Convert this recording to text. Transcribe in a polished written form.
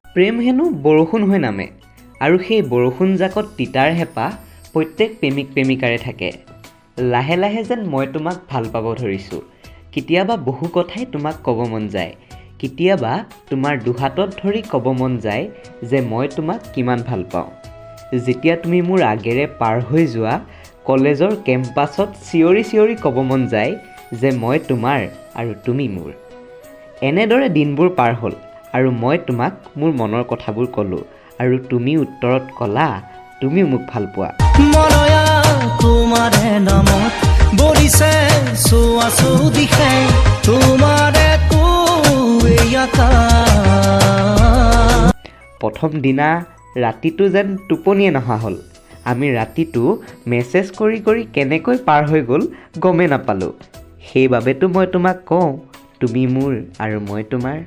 প্ৰেম হেনো বৰষুণ হৈ নামে আৰু সেই বৰষুণ জাকত তিতাৰ হেঁপাহ প্ৰত্যেক প্ৰেমিক প্ৰেমিকাৰে থাকে। লাহে লাহে যেন মই তোমাক ভাল পাব ধৰিছোঁ। কেতিয়াবা বহু কথাই তোমাক ক'ব মন যায়। কেতিয়াবা তোমাৰ দুহাতত ধৰি ক'ব মন যায় যে মই তোমাক কিমান ভাল পাওঁ। যেতিয়া তুমি মোৰ আগেৰে পাৰ হৈ যোৱা কলেজৰ কেম্পাছত চিঞৰি চিঞৰি ক'ব মন যায় যে মই তোমাৰ আৰু তুমি মোৰ। এনেদৰে দিনবোৰ পাৰ হ'ল আৰু মই তোমাক মোৰ মনৰ কথাবোৰ ক'লোঁ আৰু তুমি উত্তৰত ক'লা তুমিও মোক ভাল পোৱা। মনয়া তোমাৰে নামত বৰিছে চোৱা চৌদিশে তোমাৰে প্ৰথম দিনা ৰাতিটো যেন টোপনিয়ে নহা হ'ল। আমি ৰাতিটো মেছেজ কৰি কৰি কেনেকৈ পাৰ হৈ গ'ল গমেই নাপালোঁ। সেইবাবেতো মই তোমাক কওঁ তুমি মোৰ আৰু মই তোমাৰ।